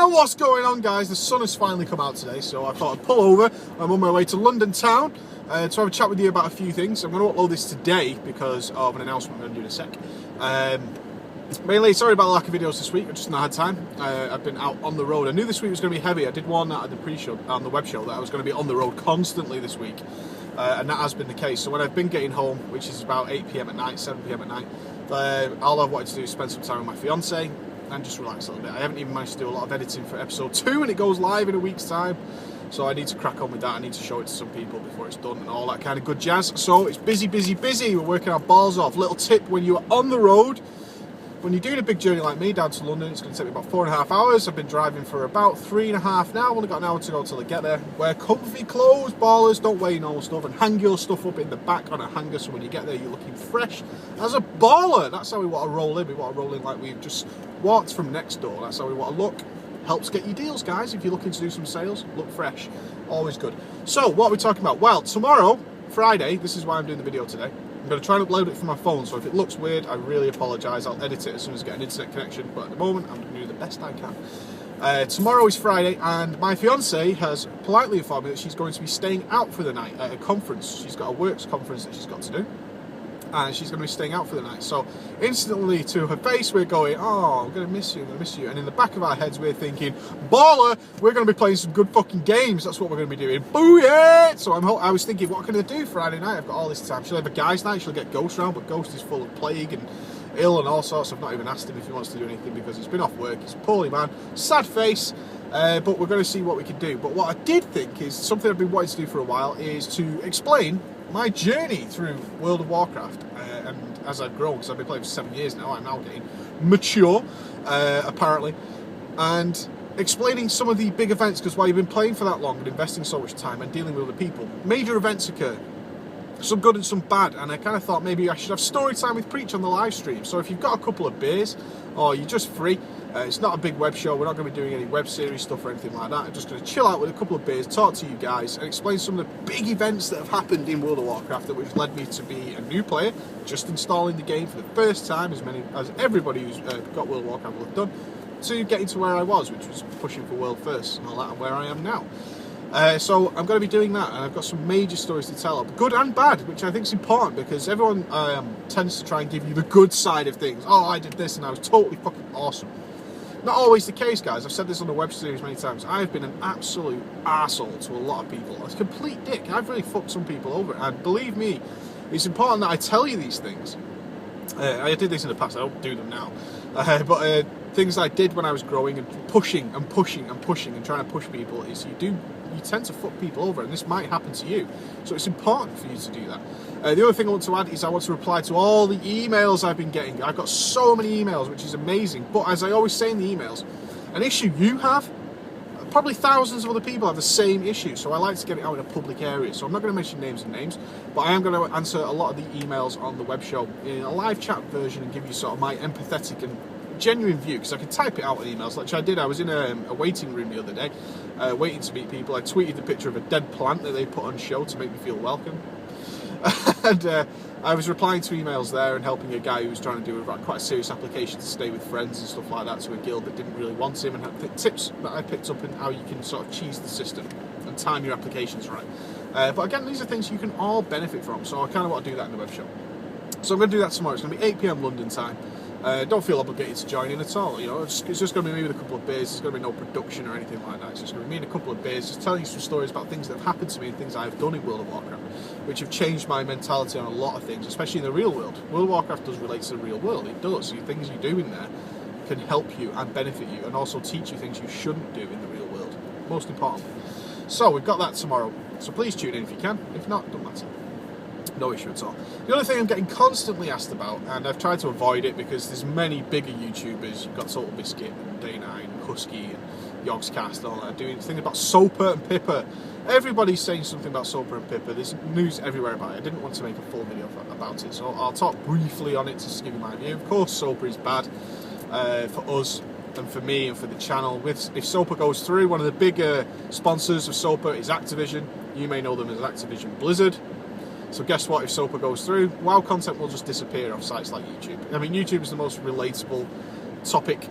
What's going on, guys? The sun has finally come out today, so I thought I'd pull over. I'm on my way to London town to have a chat with you about a few things. I'm going to upload this today because of an announcement I'm going to do in a sec. Mainly, sorry about the lack of videos this week. I just not had time. I've been out on the road. I knew this week was going to be heavy. I did warn that at the pre-show on the web show that I was going to be on the road constantly this week, and that has been the case. So when I've been getting home, which is about 8 PM at night, 7 PM at night, all I've wanted to do is spend some time with my fiance and just relax a little bit. I haven't even managed to do a lot of editing for episode 2, and it goes live in a week's time. So I need to crack on with that. I need to show it to some people before it's done and all that kind of good jazz. So it's busy, busy, busy. We're working our balls off. Little tip: when you are on the road, when you're doing a big journey like me down to London, it's going to take me about 4.5 hours. I've been driving for about 3.5 now. I've only got an hour to go till I get there. Wear comfy clothes, ballers. Don't wear your normal stuff, and hang your stuff up in the back on a hanger, so when you get there, you're looking fresh as a baller. That's how we want to roll in. We want to roll in like we've just walked from next door. That's how we want to look. Helps get you deals, guys. If you're looking to do some sales, look fresh. Always good. So what are we talking about? Well, tomorrow, Friday, this is why I'm doing the video today. I'm going to try and upload it from my phone, so if it looks weird, I really apologise. I'll edit it as soon as I get an internet connection, but at the moment, I'm going to do the best I can. Tomorrow is Friday, and my fiance has politely informed me that she's going to be staying out for the night at a conference. She's got a works conference that she's got to do, and she's going to be staying out for the night. So instantly to her face, we're going, oh, I'm going to miss you, I'm going to miss you. And in the back of our heads, we're thinking, baller, we're going to be playing some good fucking games. That's what we're going to be doing. Booyah! So I was thinking, what can I do Friday night? I've got all this time. She'll have a guy's night, she'll get Ghost round, but Ghost is full of plague and ill and all sorts. I've not even asked him if he wants to do anything because he's been off work. He's a poorly man, sad face. But we're going to see what we can do. But what I did think is something I've been wanting to do for a while is to explain my journey through World of Warcraft, and as I've grown, because I've been playing for 7 years now, I'm now getting mature, apparently, and explaining some of the big events, because while you've been playing for that long and investing so much time and dealing with other people, major events occur, some good and some bad, and I kind of thought maybe I should have story time with Preach on the live stream. So if you've got a couple of beers, or you're just free, it's not a big web show, we're not going to be doing any web series stuff or anything like that. I'm just going to chill out with a couple of beers, talk to you guys, and explain some of the big events that have happened in World of Warcraft that which led me to be a new player, just installing the game for the first time, as everybody who's got World of Warcraft will have done, to getting to where I was, which was pushing for World First and all that, and where I am now. So I'm going to be doing that, and I've got some major stories to tell, good and bad, which I think is important, because everyone tends to try and give you the good side of things. Oh, I did this and I was totally fucking awesome. Not always the case, guys. I've said this on the web series many times. I've been an absolute arsehole to a lot of people. A complete dick. I've really fucked some people over, and believe me, it's important that I tell you these things. I did this in the past, I don't do them now. But things I did when I was growing and pushing and pushing and pushing and trying to push people is you tend to fuck people over, and this might happen to you. So it's important for you to do that. The other thing I want to add is I want to reply to all the emails I've been getting. I've got so many emails, which is amazing. But as I always say in the emails, an issue you have, probably thousands of other people have the same issue. So I like to get it out in a public area. So I'm not going to mention names, but I am going to answer a lot of the emails on the web show in a live chat version and give you sort of my empathetic and genuine view, because I can type it out in emails, which I did. I was in a waiting room the other day, waiting to meet people. I tweeted the picture of a dead plant that they put on show to make me feel welcome. And I was replying to emails there and helping a guy who was trying to do quite a serious application to stay with friends and stuff like that to a guild that didn't really want him, and had tips that I picked up in how you can sort of cheese the system and time your applications right. But again, these are things you can all benefit from, so I kind of want to do that in the web show. So I'm going to do that tomorrow. It's going to be 8 PM London time. Don't feel obligated to join in at all. You know, it's just going to be me with a couple of beers. There's going to be no production or anything like that. It's just going to be me and a couple of beers, just telling you some stories about things that have happened to me and things I've done in World of Warcraft, which have changed my mentality on a lot of things, especially in the real world. World of Warcraft does relate to the real world. It does. The things you do in there can help you and benefit you, and also teach you things you shouldn't do in the real world, most importantly. So we've got that tomorrow. So please tune in if you can. If not, don't matter. No issue at all. The other thing I'm getting constantly asked about, and I've tried to avoid it because there's many bigger YouTubers, you've got Total Biscuit and Day9 and Husky and Yogscast and all that, doing things about Soper and Pippa. Everybody's saying something about Soper and Pippa. There's news everywhere about it. I didn't want to make a full video about it, so I'll talk briefly on it to just give you my view. Of course, Soper is bad for us and for me and for the channel. If Soper goes through, one of the bigger sponsors of Soper is Activision. You may know them as Activision Blizzard. So guess what, if Soper goes through, WoW content will just disappear off sites like YouTube. I mean, YouTube is the most relatable topic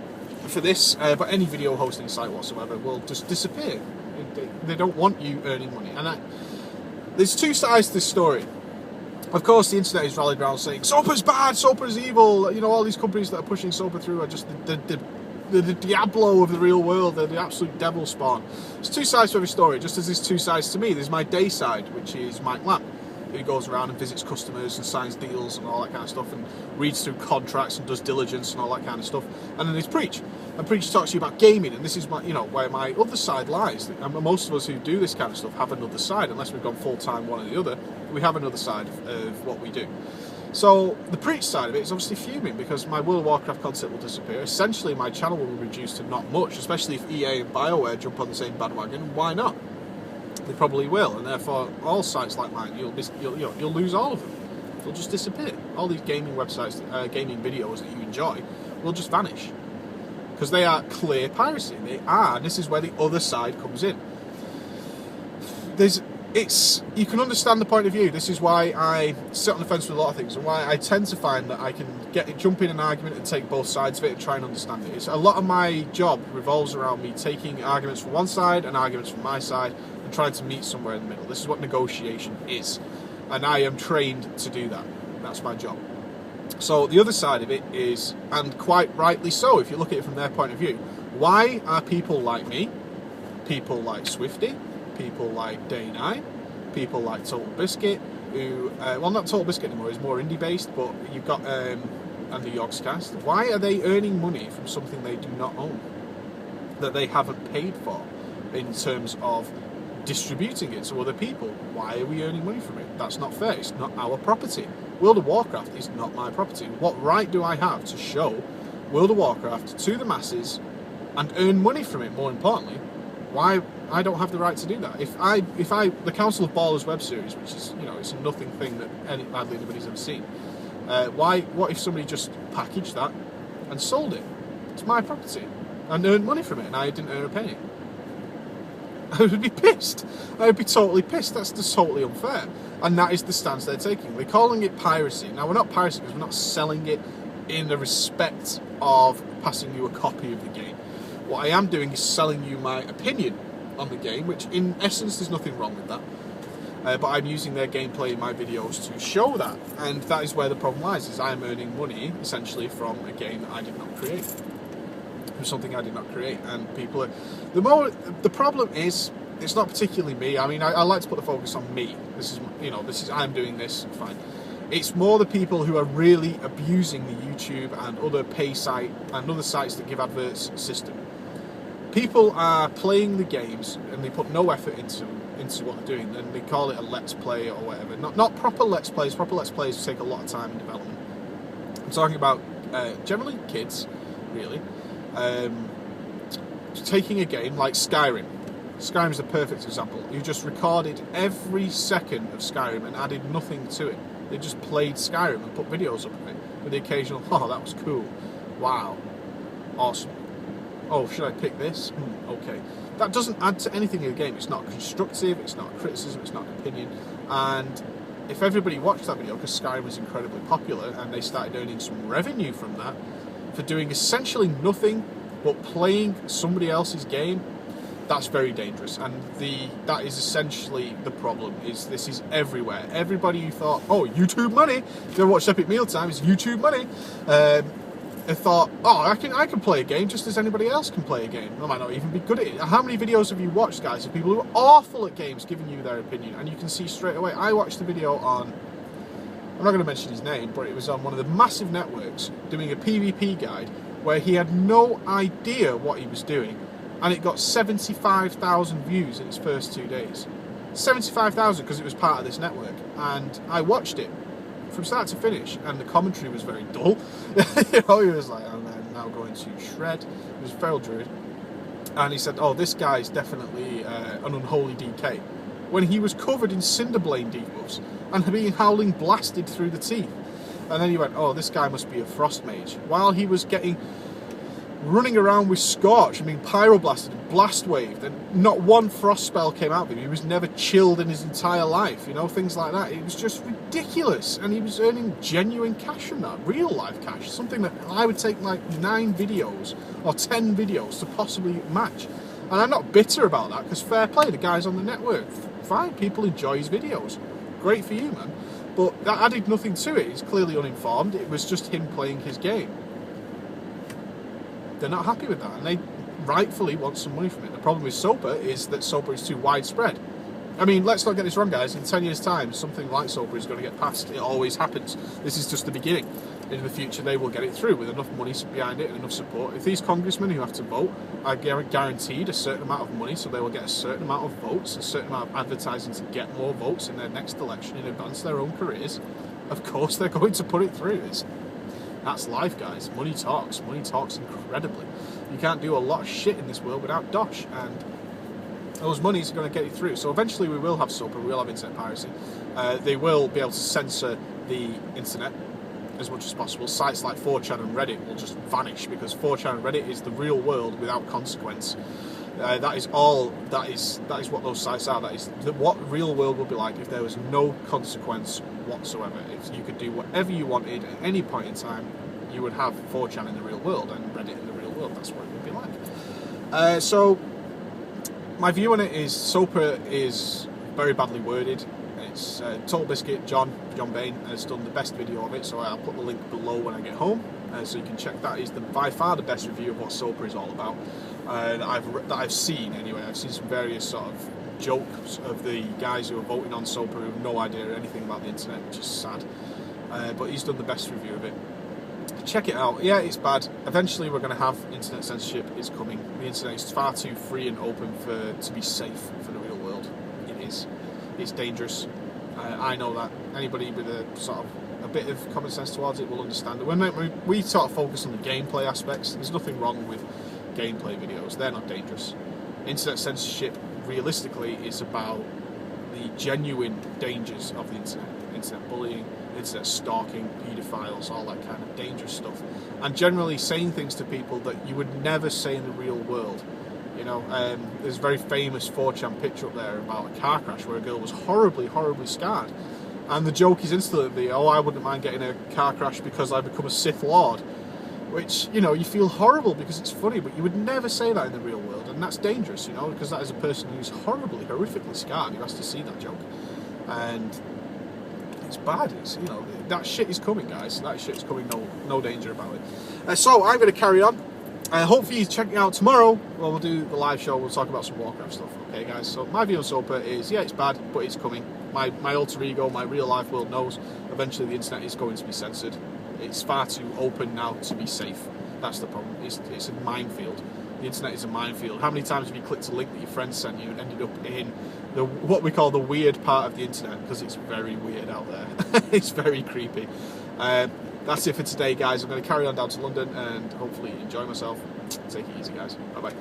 for this, but any video hosting site whatsoever will just disappear. They don't want you earning money. And there's two sides to this story. Of course, the internet is rallied around saying SOPA's bad, SOPA's evil. You know, all these companies that are pushing SOPA through are just the Diablo of the real world. They're the absolute devil spawn. There's two sides to every story, just as there's two sides to me. There's my day side, which is Mike Lamb, who goes around and visits customers and signs deals and all that kind of stuff and reads through contracts and does diligence and all that kind of stuff. And then there's Preach. And Preach talks to you about gaming, and this is my, where my other side lies. And most of us who do this kind of stuff have another side, unless we've gone full-time one or the other. We have another side of what we do. So the Preach side of it is obviously fuming because my World of Warcraft content will disappear. Essentially, my channel will be reduced to not much, especially if EA and BioWare jump on the same bandwagon. Why not? They probably will, and therefore all sites like mine, you'll lose all of them. They'll just disappear. All these gaming websites, gaming videos that you enjoy, will just vanish because they are clear piracy. They are. And this is where the other side comes in. You can understand the point of view. This is why I sit on the fence with a lot of things, and why I tend to find that I can jump in an argument and take both sides of it and try and understand it. A lot of my job revolves around me taking arguments from one side and arguments from my side and trying to meet somewhere in the middle. This is what negotiation is, and I am trained to do that. That's my job. So the other side of it is, and quite rightly so, if you look at it from their point of view, why are people like me, people like Swifty, people like Day 9, people like Total Biscuit, who, well, not Total Biscuit anymore, he's more indie based, but you've got, and the Yogscast, why are they earning money from something they do not own, that they haven't paid for, in terms of distributing it to other people? Why are we earning money from it? That's not fair. It's not our property. World of Warcraft is not my property. What right do I have to show World of Warcraft to the masses and earn money from it? More importantly, why I don't have the right to do that? If the Council of Ballers web series, which is, it's a nothing thing that anybody's ever seen. What if somebody just packaged that and sold it? It's my property and earned money from it, and I didn't earn a penny. I would be pissed. I would be totally pissed. That's just totally unfair. And that is the stance they're taking. They're calling it piracy. Now, we're not piracy because we're not selling it in the respect of passing you a copy of the game. What I am doing is selling you my opinion on the game, which in essence there's nothing wrong with that. But I'm using their gameplay in my videos to show that. And that is where the problem lies, is I am earning money essentially from a game that I did not create. From something I did not create. And people are... The problem is, it's not particularly me. I mean, I like to put the focus on me. This is I'm doing this, fine. It's more the people who are really abusing the YouTube and other pay site and other sites that give adverts system. People are playing the games and they put no effort into what they're doing, and they call it a let's play or whatever. Not proper let's plays. Proper let's plays take a lot of time in development. I'm talking about generally kids, really, taking a game like Skyrim. Skyrim is the perfect example. You just recorded every second of Skyrim and added nothing to it. They just played Skyrim and put videos up of it with the occasional, oh, that was cool, wow, awesome. Oh, should I pick this? Okay. That doesn't add to anything in the game. It's not constructive, it's not criticism, it's not an opinion. And if everybody watched that video, because Skyrim was incredibly popular, and they started earning some revenue from that, for doing essentially nothing but playing somebody else's game, that's very dangerous. And that is essentially the problem, is this is everywhere. Everybody who thought, oh, YouTube money, if you ever watched Epic Mealtime, it's YouTube money, they thought, oh, I can play a game just as anybody else can play a game. I might not even be good at it. How many videos have you watched, guys, of people who are awful at games giving you their opinion? And you can see straight away. I watched a video on, I'm not going to mention his name, but it was on one of the massive networks doing a PvP guide where he had no idea what he was doing, and it got 75,000 views in its first 2 days. 75,000 because it was part of this network. And I watched it from start to finish, and the commentary was very dull. He was like, I'm now going to shred. It was Feral Druid. And he said, oh, this guy's definitely an unholy DK. When he was covered in Cinderblade debuffs and being howling blasted through the teeth. And then he went, oh, this guy must be a Frost Mage. While he was getting running around with Scorch and being pyroblasted and blast waved, and not one frost spell came out of him. He was never chilled in his entire life, you know, things like that. It was just ridiculous, and he was earning genuine cash from that, real life cash, something that I would take like 9 videos or 10 videos to possibly match. And I'm not bitter about that, because fair play, the guy's on the network, fine, people enjoy his videos, great for you, man. But that added nothing to it. He's clearly uninformed. It was just him playing his game. They're not happy with that, and they rightfully want some money from it. The problem with Soper is that Soper is too widespread. I mean, let's not get this wrong, guys. In 10 years' time, something like Soper is going to get passed. It always happens. This is just the beginning. In the future, they will get it through with enough money behind it and enough support. If these congressmen who have to vote are guaranteed a certain amount of money, so they will get a certain amount of votes, a certain amount of advertising to get more votes in their next election and advance their own careers, of course they're going to put it through. That's life, guys. Money talks. Money talks incredibly. You can't do a lot of shit in this world without dosh, and those monies are going to get you through. So eventually we will have Soper, we will have internet piracy. They will be able to censor the internet as much as possible. Sites like 4chan and Reddit will just vanish, because 4chan and Reddit is the real world without consequence. That is what those sites are. That is what real world would be like if there was no consequence whatsoever. If you could do whatever you wanted at any point in time, you would have 4chan in the real world and Reddit in the real world. That's what it would be like. So my view on it is Soper is very badly worded. It's Total Biscuit, John Bain has done the best video of it, so I'll put the link below when I get home, so you can check that. It's by far the best review of what Soper is all about. That I've seen anyway. I've seen some various sort of jokes of the guys who are voting on Soper who have no idea anything about the internet, which is sad. But he's done the best review of it. Check it out. Yeah, it's bad. Eventually we're going to have internet censorship. It's coming. The internet is far too free and open to be safe for the real world. It is. It's dangerous. I know that. Anybody with a bit of common sense towards it will understand it. When we sort of focus on the gameplay aspects, there's nothing wrong with gameplay videos. They're not dangerous. Internet censorship, realistically, is about the genuine dangers of the internet. Internet bullying, internet stalking, paedophiles, all that kind of dangerous stuff. And generally saying things to people that you would never say in the real world. You know, there's a very famous 4chan picture up there about a car crash where a girl was horribly, horribly scarred. And the joke is instantly, oh, I wouldn't mind getting a car crash because I become a Sith Lord. Which, you know, you feel horrible because it's funny, but you would never say that in the real world. And that's dangerous, you know, because that is a person who's horribly, horrifically scarred who has to see that joke. And it's bad. It's, you know, that shit is coming, guys. That shit is coming, no danger about it. So I'm going to carry on. Hopefully you check it out tomorrow. Well, we'll do the live show. We'll talk about some Warcraft stuff. Okay, guys. So my view on Soper is, yeah, it's bad, but it's coming. My alter ego, my real life world knows eventually the internet is going to be censored. It's far too open now to be safe. That's the problem. It's a minefield. The internet is a minefield. How many times have you clicked a link that your friend sent you and ended up in what we call the weird part of the internet? Because it's very weird out there. It's very creepy. That's it for today, guys. I'm going to carry on down to London and hopefully enjoy myself. Take it easy, guys. Bye-bye.